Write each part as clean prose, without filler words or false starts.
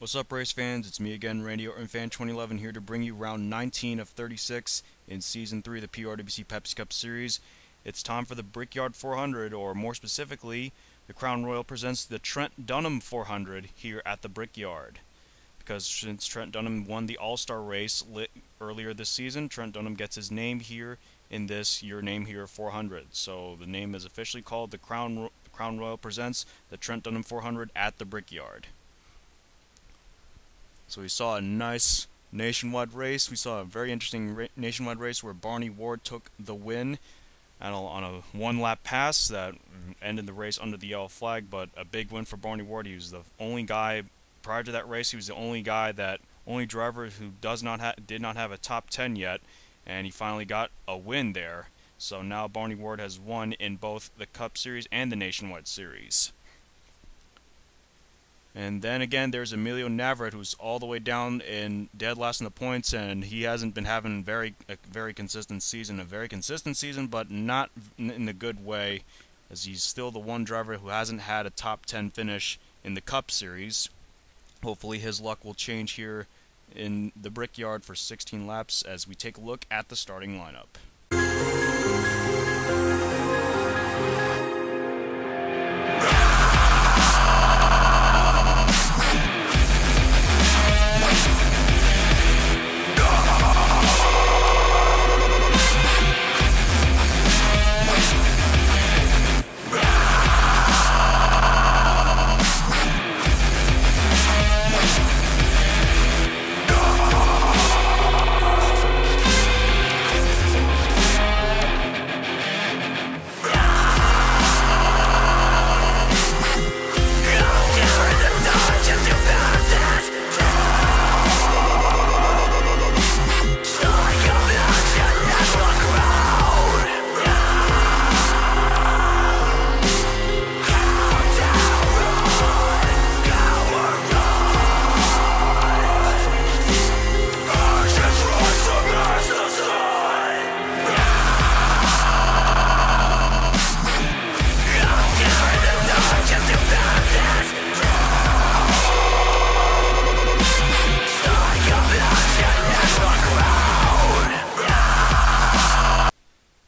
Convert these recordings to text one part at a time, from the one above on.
What's up, race fans? It's me again, Randy Orton Fan 2011, here to bring you round 19 of 36 in Season 3 of the PORWC Pepsi Cup Series. It's time for the Brickyard 400, or more specifically, the Crown Royal presents the Trent Dunham 400 here at the Brickyard. Because since Trent Dunham won the All-Star race earlier this season, Trent Dunham gets his name here in this Your Name Here 400. So the name is officially called the Crown Royal presents the Trent Dunham 400 at the Brickyard. So we saw a nice nationwide race. We saw a very interesting nationwide race where Barney Ward took the win on a one-lap pass that ended the race under the yellow flag, but a big win for Barney Ward. He was the only guy, prior to that race, he was the only driver who did not have a top 10 yet, and he finally got a win there. So now Barney Ward has won in both the Cup Series and the Nationwide Series. And then again, there's Emilio Navarrete, who's all the way down in dead last in the points, and he hasn't been having a very consistent season. A very consistent season, but not in a good way, as he's still the one driver who hasn't had a top 10 finish in the Cup Series. Hopefully his luck will change here in the Brickyard for 16 laps as we take a look at the starting lineup.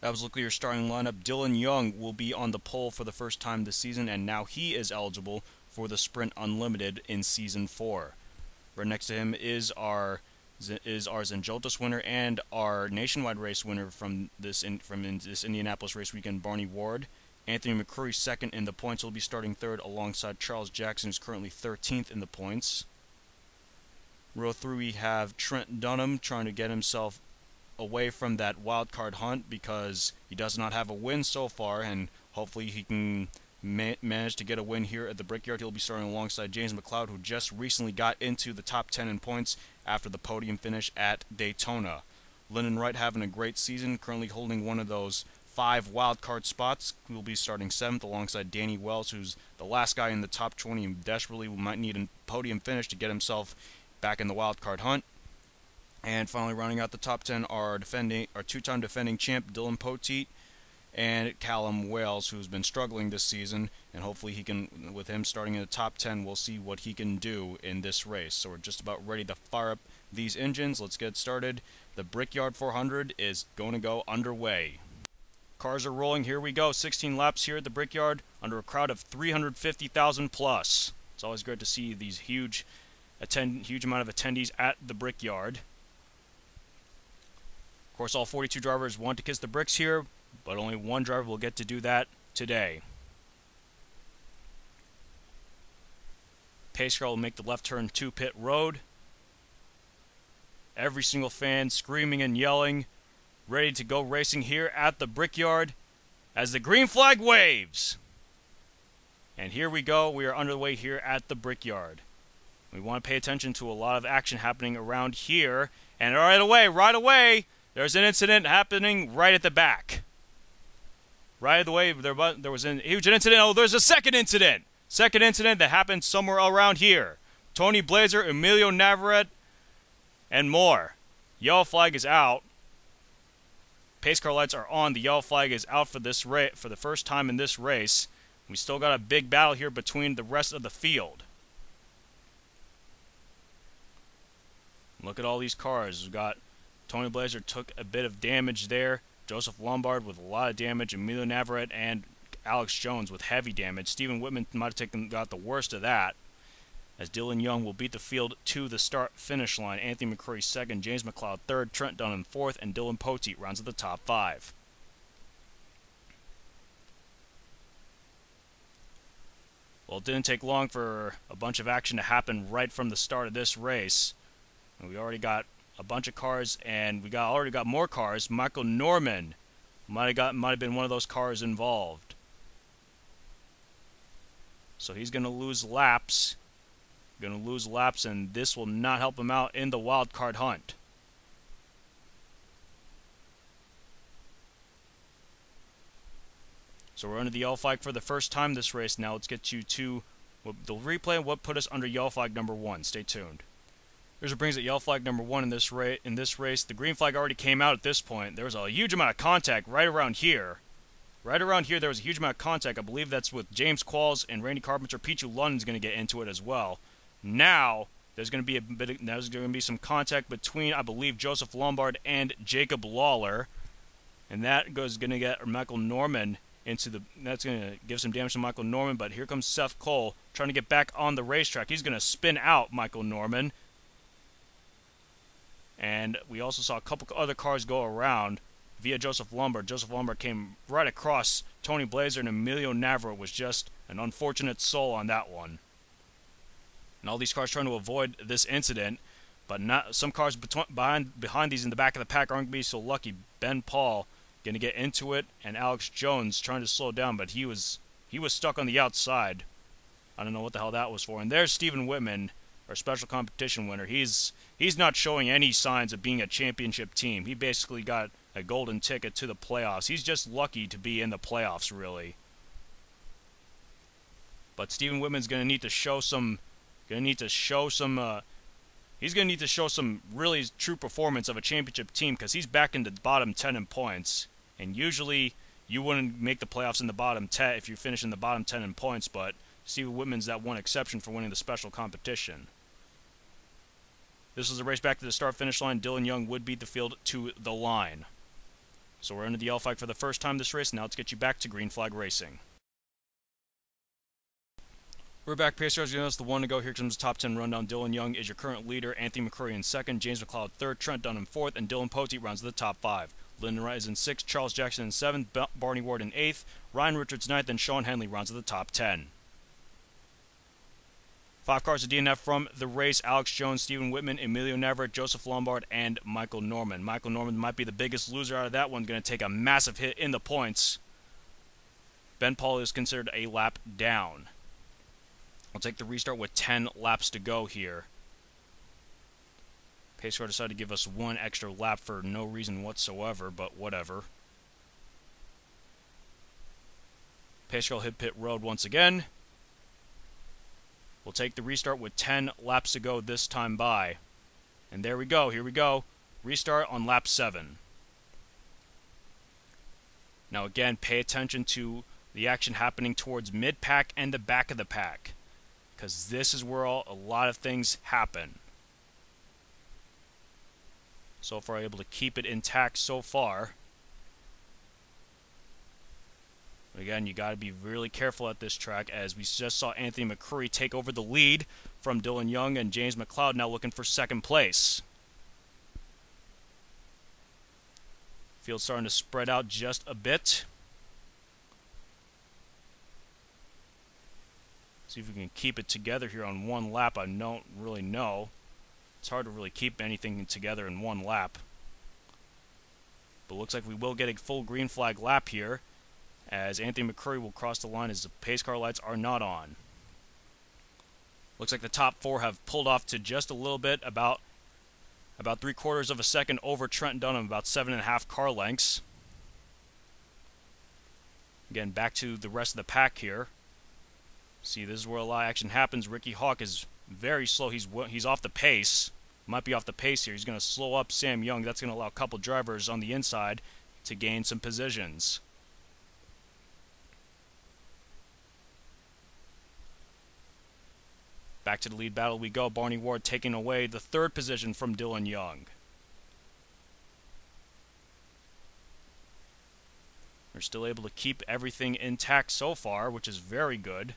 That was looking at your starting lineup. Dylan Young will be on the pole for the first time this season, and now he is eligible for the Sprint Unlimited in Season 4. Right next to him is our Zenjoltas winner and our nationwide race winner from this Indianapolis race weekend, Barney Ward. Anthony McCurry, second in the points, will be starting third alongside Charles Jackson, who's currently 13th in the points. Row 3, we have Trent Dunham trying to get himself away from that wild card hunt because he does not have a win so far, and hopefully he can manage to get a win here at the Brickyard. He'll be starting alongside James McLeod, who just recently got into the top 10 in points after the podium finish at Daytona. Lyndon Wright having a great season, currently holding one of those 5 wild card spots. He'll be starting 7th alongside Danny Wells, who's the last guy in the top 20 and desperately might need a podium finish to get himself back in the wild card hunt. And finally, rounding out the top 10 are two-time defending champ Dylan Poteet and Callum Wales, who's been struggling this season. And hopefully he can, with him starting in the top 10, we'll see what he can do in this race. So we're just about ready to fire up these engines. Let's get started. The Brickyard 400 is going to go underway. Cars are rolling. Here we go. 16 laps here at the Brickyard under a crowd of 350,000 plus. It's always great to see these huge amount of attendees at the Brickyard. Of course, all 42 drivers want to kiss the bricks here, but only one driver will get to do that today. Pace car will make the left turn to pit road. Every single fan screaming and yelling, ready to go racing here at the Brickyard as the green flag waves. And here we go. We are underway here at the Brickyard. We want to pay attention to a lot of action happening around here. And right away, there's an incident happening right at the back. Right away, there was a huge incident. Oh, there's a second incident. Second incident that happened somewhere around here. Tony Blazer, Emilio Navarrete, and more. Yellow flag is out. Pace car lights are on. The yellow flag is out for this for the first time in this race. We still got a big battle here between the rest of the field. Look at all these cars. We've got Tony Blazer took a bit of damage there. Joseph Lombard with a lot of damage. Emilio Navarrete and Alex Jones with heavy damage. Stephen Whitman might have got the worst of that, as Dylan Young will beat the field to the start-finish line. Anthony McCurry second, James McLeod third, Trent Dunham fourth, and Dylan Poteet rounds at the top 5. Well, it didn't take long for a bunch of action to happen right from the start of this race. And we already got a bunch of cars, and we already got more cars. Michael Norman might have been one of those cars involved. So he's going to lose laps. And this will not help him out in the wild card hunt. So we're under the yellow flag for the first time this race. Now let's get you to the replay of what put us under yellow flag number 1. Stay tuned. Here's what brings it yellow flag number 1 in this race. The green flag already came out at this point. There was a huge amount of contact right around here. Right around here there was a huge amount of contact. I believe that's with James Qualls and Randy Carpenter. Pichu London's going to get into it as well. Now there's going to be some contact between, I believe, Joseph Lombard and Jacob Lawler, and that going to get Michael Norman into the. That's going to give some damage to Michael Norman. But here comes Seth Cole trying to get back on the racetrack. He's going to spin out Michael Norman, and we also saw a couple other cars go around via Joseph Lombard. Joseph Lombard came right across Tony Blazer, and Emilio Navarro was just an unfortunate soul on that one. And all these cars trying to avoid this incident, but not some cars behind these in the back of the pack aren't going to be so lucky. Ben Paul going to get into it, and Alex Jones trying to slow down, but he was stuck on the outside. I don't know what the hell that was for. And there's Stephen Whitman, our special competition winner. He's not showing any signs of being a championship team. He basically got a golden ticket to the playoffs. He's just lucky to be in the playoffs, really. But Stephen Whitman's going to need to show some. He's going to need to show some really true performance of a championship team, because he's back into the bottom 10 in points. And usually you wouldn't make the playoffs in the bottom 10 if you finish in the bottom 10 in points, but Stephen Whitman's that one exception for winning the special competition. This was a race back to the start-finish line. Dylan Young would beat the field to the line. So we're under the yellow flag for the first time this race. Now let's get you back to green flag racing. We're back. Pace cars giving us the one to go. Here comes the top 10 rundown. Dylan Young is your current leader. Anthony McCurry in second. James McLeod third. Trent Dunham fourth. And Dylan Poteet rounds to the top 5. Lyndon Wright is in 6th. Charles Jackson in 7th. Barney Ward in 8th. Ryan Richards 9th. And Sean Henley rounds to the top 10. 5 cars to DNF from the race. Alex Jones, Stephen Whitman, Emilio Navarrete, Joseph Lombard, and Michael Norman. Michael Norman might be the biggest loser out of that one. Going to take a massive hit in the points. Ben Paul is considered a lap down. We'll take the restart with 10 laps to go here. Pace car decided to give us 1 extra lap for no reason whatsoever, but whatever. Pace car will hit pit road once again. We'll take the restart with 10 laps to go this time by. And there we go. Here we go. Restart on lap 7. Now again, pay attention to the action happening towards mid-pack and the back of the pack, because this is where a lot of things happen. So far, able to keep it intact so far. But again, you got to be really careful at this track, as we just saw Anthony McCurry take over the lead from Dylan Young, and James McLeod now looking for second place. Field's starting to spread out just a bit. See if we can keep it together here on 1 lap. I don't really know. It's hard to really keep anything together in 1 lap. But looks like we will get a full green flag lap here, as Anthony McCurry will cross the line as the pace car lights are not on. Looks like the top 4 have pulled off to just a little bit, about 3/4 of a second over Trent Dunham, about 7.5 car lengths. Again, back to the rest of the pack here. See, this is where a lot of action happens. Ricky Hawk is very slow. He's off the pace. Might be off the pace here. He's going to slow up Sam Young. That's going to allow a couple drivers on the inside to gain some positions. Back to the lead battle we go. Barney Ward taking away the third position from Dylan Young. They're still able to keep everything intact so far, which is very good.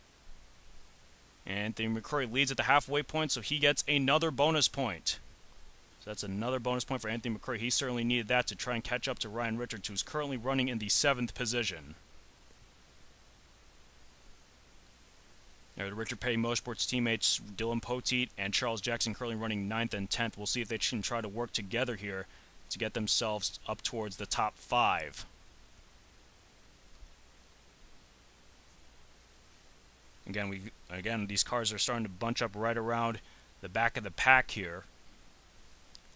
Anthony McCurry leads at the halfway point, so he gets another bonus point. So that's another bonus point for Anthony McCurry. He certainly needed that to try and catch up to Ryan Richards, who's currently running in the 7th position. Now, the Richard Petty Motorsports teammates Dylan Poteet and Charles Jackson currently running 9th and 10th. We'll see if they can try to work together here to get themselves up towards the top 5. Again, these cars are starting to bunch up right around the back of the pack here.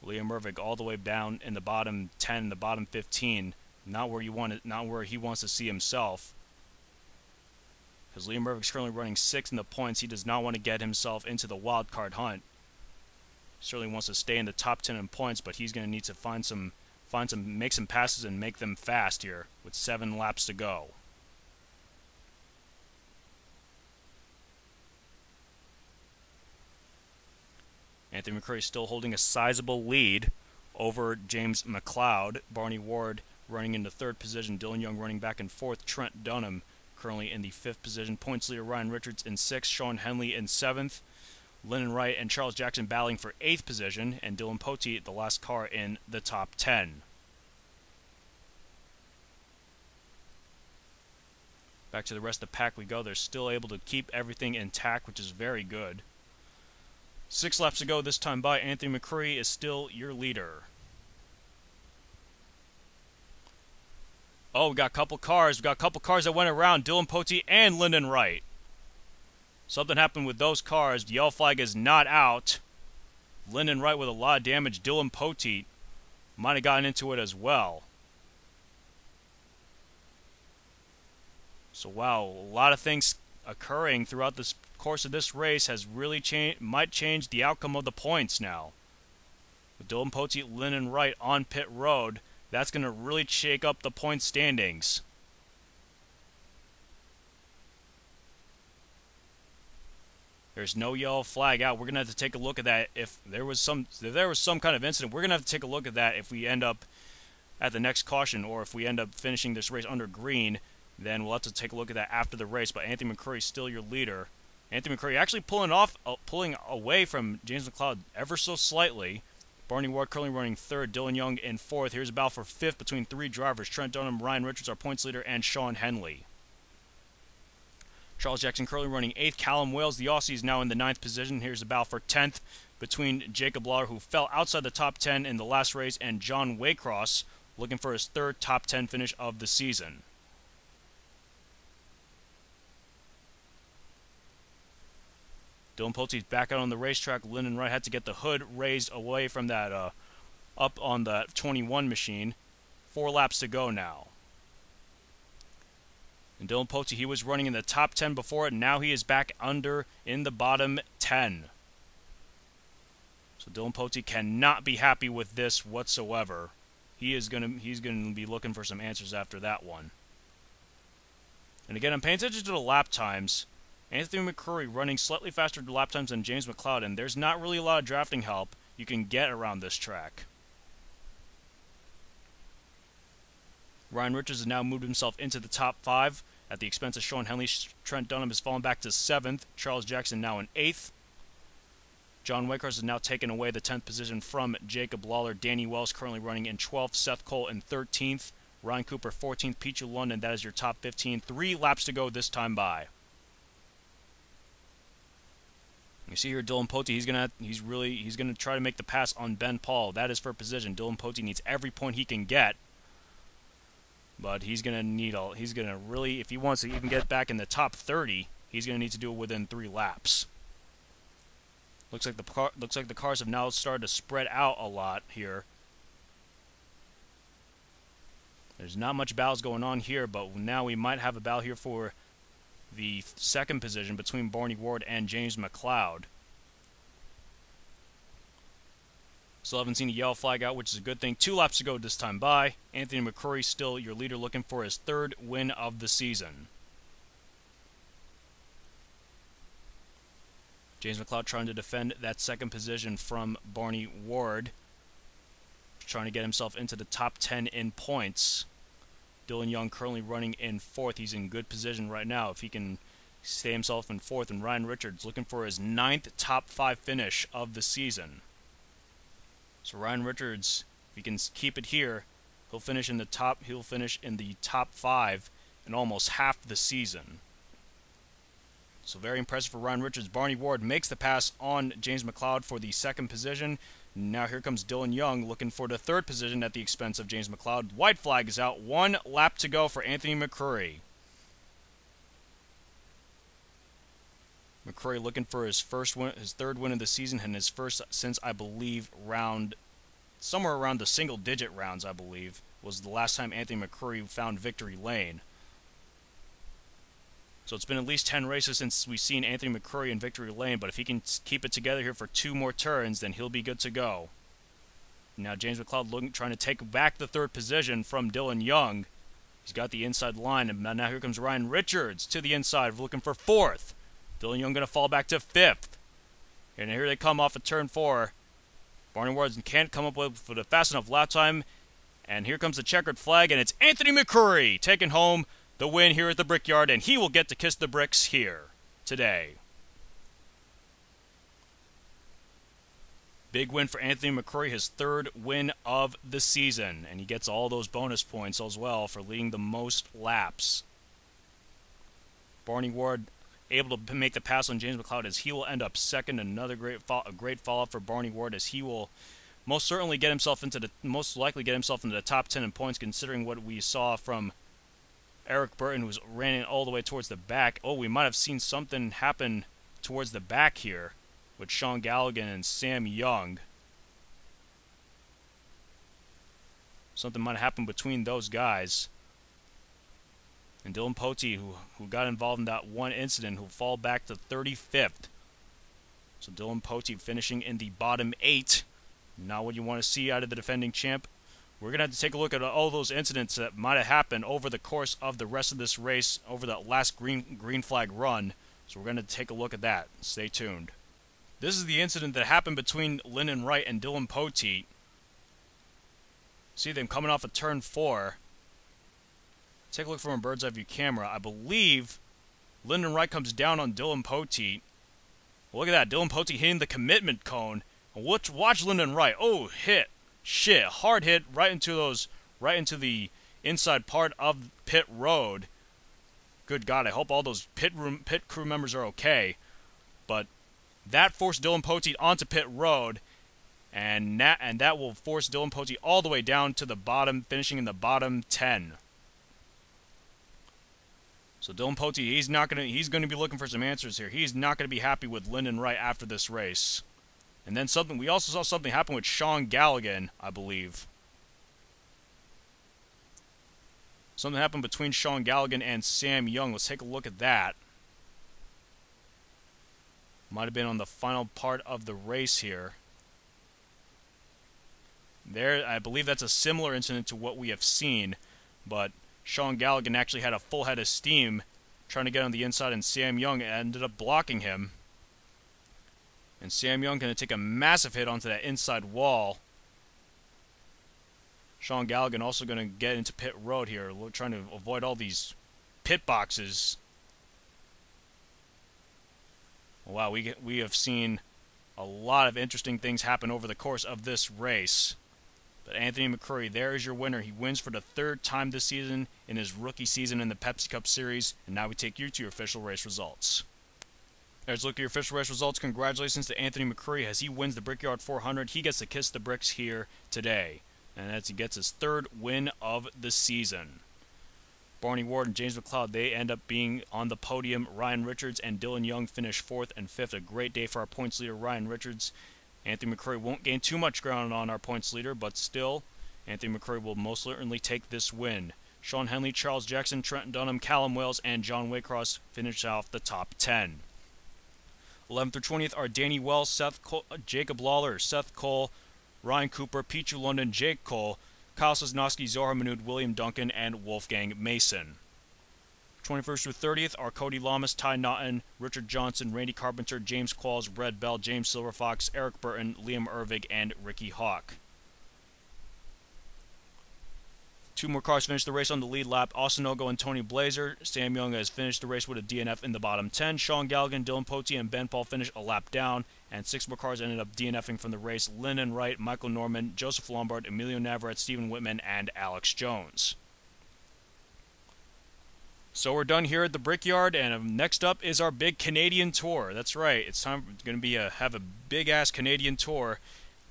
Liam Mervig all the way down in the bottom 10, the bottom 15, not where he wants to see himself. Because Liam Mervig's currently running 6th in the points, he does not want to get himself into the wild card hunt. Certainly wants to stay in the top 10 in points, but he's going to need to make some passes and make them fast here with 7 laps to go. Anthony McCurry still holding a sizable lead over James McLeod. Barney Ward running into 3rd position. Dylan Young running back in 4th. Trent Dunham currently in the 5th position. Points leader Ryan Richards in 6th. Sean Henley in 7th. Lennon Wright and Charles Jackson battling for 8th position. And Dylan Poteet, the last car in the top 10. Back to the rest of the pack we go. They're still able to keep everything intact, which is very good. 6 laps to go this time by. Anthony McCurry is still your leader. Oh, we got a couple cars. We got a couple cars that went around. Dylan Poteet and Lyndon Wright. Something happened with those cars. The yellow flag is not out. Lyndon Wright with a lot of damage. Dylan Poteet might have gotten into it as well. So wow, a lot of things occurring throughout this course of this race has really might change the outcome of the points now. With Dylan Poteet, Lyndon Wright on pit road, that's going to really shake up the point standings. There's no yellow flag out. We're going to have to take a look at that. If there was some kind of incident, we're going to have to take a look at that if we end up at the next caution, or if we end up finishing this race under green, then we'll have to take a look at that after the race. But Anthony McCurry is still your leader. Anthony McCurry actually pulling away from James McLeod ever so slightly. Barney Ward currently running 3rd, Dylan Young in 4th. Here's a battle for 5th between 3 drivers. Trent Dunham, Ryan Richards, our points leader, and Sean Henley. Charles Jackson currently running 8th. Callum Wales, the Aussie, is now in the 9th position. Here's a battle for 10th between Jacob Lauder, who fell outside the top 10 in the last race, and John Waycross, looking for his 3rd top 10 finish of the season. Dylan Poteet's back out on the racetrack. Lyndon Wright had to get the hood raised away from that, up on the 21 machine. 4 laps to go now. And Dylan Poteet, he was running in the top 10 before it. Now he is back under in the bottom 10. So Dylan Poteet cannot be happy with this whatsoever. He's gonna be looking for some answers after that one. And again, I'm paying attention to the lap times. Anthony McCurry running slightly faster lap times than James McLeod, and there's not really a lot of drafting help you can get around this track. Ryan Richards has now moved himself into the top 5 at the expense of Sean Henley. Trent Dunham has fallen back to 7th. Charles Jackson now in 8th. John Waycross has now taken away the 10th position from Jacob Lawler. Danny Wells currently running in 12th. Seth Cole in 13th. Ryan Cooper 14th. Pichu London, that is your top 15. 3 laps to go this time by. You see here Dylan Poteet, he's gonna try to make the pass on Ben Paul. That is for position. Dylan Poteet needs every point he can get. But he's gonna really, if he wants to even get back in the top 30, he's gonna need to do it within 3 laps. Looks like the cars have now started to spread out a lot here. There's not much battles going on here, but now we might have a battle here for the 2nd position between Barney Ward and James McLeod. Still haven't seen a yellow flag out, which is a good thing. 2 laps to go this time by. Anthony McCurry still your leader, looking for his 3rd win of the season. James McLeod trying to defend that second position from Barney Ward. Trying to get himself into the top 10 in points. Dylan Young currently running in 4th. He's in good position right now if he can stay himself in 4th. And Ryan Richards looking for his 9th top 5 finish of the season. So Ryan Richards, if he can keep it here, he'll finish in the top 5 in almost half the season. So very impressive for Ryan Richards. Barney Ward makes the pass on James McLeod for the 2nd position. Now here comes Dylan Young looking for the 3rd position at the expense of James McLeod. White flag is out. 1 lap to go for Anthony McCurry. McCurry looking for his 3rd win of the season, and his first since, I believe, somewhere around the single-digit rounds, I believe, was the last time Anthony McCurry found victory lane. So it's been at least 10 races since we've seen Anthony McCurry in victory lane, but if he can keep it together here for 2 more turns, then he'll be good to go. Now James McLeod trying to take back the 3rd position from Dylan Young. He's got the inside line, and now here comes Ryan Richards to the inside, looking for 4th. Dylan Young going to fall back to 5th. And here they come off of turn 4. Barney Ward can't come up with a fast enough lap time, and here comes the checkered flag, and it's Anthony McCurry taking home the win here at the Brickyard, and he will get to kiss the bricks here today. Big win for Anthony McCurry, his 3rd win of the season, and he gets all those bonus points as well for leading the most laps. Barney Ward able to make the pass on James McLeod as he will end up 2nd. Another great follow-up for Barney Ward as he will most likely get himself into the top 10 in points, considering what we saw from Eric Burton, who ran in all the way towards the back. Oh, we might have seen something happen towards the back here with Sean Galligan and Sam Young. Something might have happened between those guys. And Dylan Pote, who got involved in that one incident, who'll fall back to 35th. So Dylan Pote finishing in the bottom 8. Not what you want to see out of the defending champ. We're going to have to take a look at all those incidents that might have happened over the course of the rest of this race, over that last green flag run. So we're going to take a look at that. Stay tuned. This is the incident that happened between Lyndon Wright and Dylan Pote. See them coming off of turn 4. Take a look from a bird's eye view camera. I believe Lyndon Wright comes down on Dylan Pote. Well, look at that. Dylan Pote hitting the commitment cone. Watch Lyndon Wright. Oh, hit. Shit, hard hit right into the inside part of pit road. Good God, I hope all those pit crew members are okay. But that forced Dylan Pote onto pit road, and that will force Dylan Pote all the way down to the bottom, finishing in the bottom 10. So Dylan Pote, he's going to be looking for some answers here. He's not going to be happy with Lyndon Wright after this race. And then we also saw something happen with Sean Galligan, I believe. Something happened between Sean Galligan and Sam Young. Let's take a look at that. Might have been on the final part of the race here. There, I believe that's a similar incident to what we have seen, but Sean Galligan actually had a full head of steam trying to get on the inside, and Sam Young ended up blocking him. And Sam Young going to take a massive hit onto that inside wall. Sean Galligan also going to get into pit road here, trying to avoid all these pit boxes. Wow, we have seen a lot of interesting things happen over the course of this race. But Anthony McCurry, there is your winner. He wins for the 3rd time this season in his rookie season in the Pepsi Cup Series. And now we take you to your official race results. Let's look at your official race results. Congratulations to Anthony McCurry as he wins the Brickyard 400. He gets to kiss the bricks here today. And as he gets his 3rd win of the season. Barney Ward and James McLeod, they end up being on the podium. Ryan Richards and Dylan Young finish 4th and 5th. A great day for our points leader, Ryan Richards. Anthony McCurry won't gain too much ground on our points leader, but still, Anthony McCurry will most certainly take this win. Sean Henley, Charles Jackson, Trent Dunham, Callum Wales, and John Waycross finish off the top 10. 11th through 20th are Danny Wells, Jacob Lawler, Seth Cole, Ryan Cooper, Pichu London, Jake Cole, Kyle Sosnowski, Zohar Manood, William Duncan, and Wolfgang Mason. 21st through 30th are Cody Lamas, Ty Naughton, Richard Johnson, Randy Carpenter, James Qualls, Red Bell, James Silverfox, Eric Burton, Liam Ervig, and Ricky Hawk. 2 more cars finished the race on the lead lap. Austin Ogo and Tony Blazer. Sam Young has finished the race with a DNF in the bottom 10. Sean Galligan, Dylan Potier, and Ben Paul finished a lap down. And 6 more cars ended up DNFing from the race. Lyndon Wright, Michael Norman, Joseph Lombard, Emilio Navarrete, Stephen Whitman, and Alex Jones. So we're done here at the Brickyard, and next up is our big Canadian tour. That's right, it's time. It's going to be have a big-ass Canadian tour.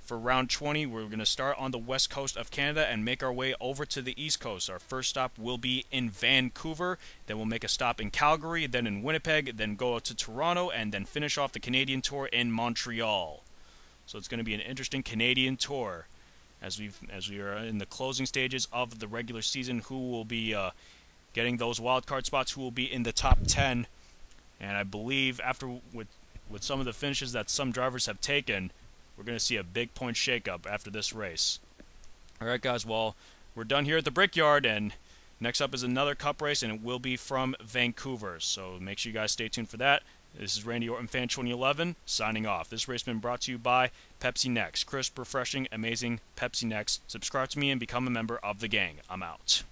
For round 20, we're going to start on the west coast of Canada and make our way over to the east coast. Our first stop will be in Vancouver, then we'll make a stop in Calgary, then in Winnipeg, then go to Toronto, and then finish off the Canadian tour in Montreal. So it's going to be an interesting Canadian tour as we are in the closing stages of the regular season. Who will be getting those wildcard spots? Who will be in the top 10? And I believe after with some of the finishes that some drivers have taken, we're going to see a big point shakeup after this race. Alright guys, well, we're done here at the Brickyard, and next up is another Cup race, and it will be from Vancouver. So make sure you guys stay tuned for that. This is Randy Orton, Fan 2011, signing off. This race has been brought to you by Pepsi Next. Crisp, refreshing, amazing Pepsi Next. Subscribe to me and become a member of the gang. I'm out.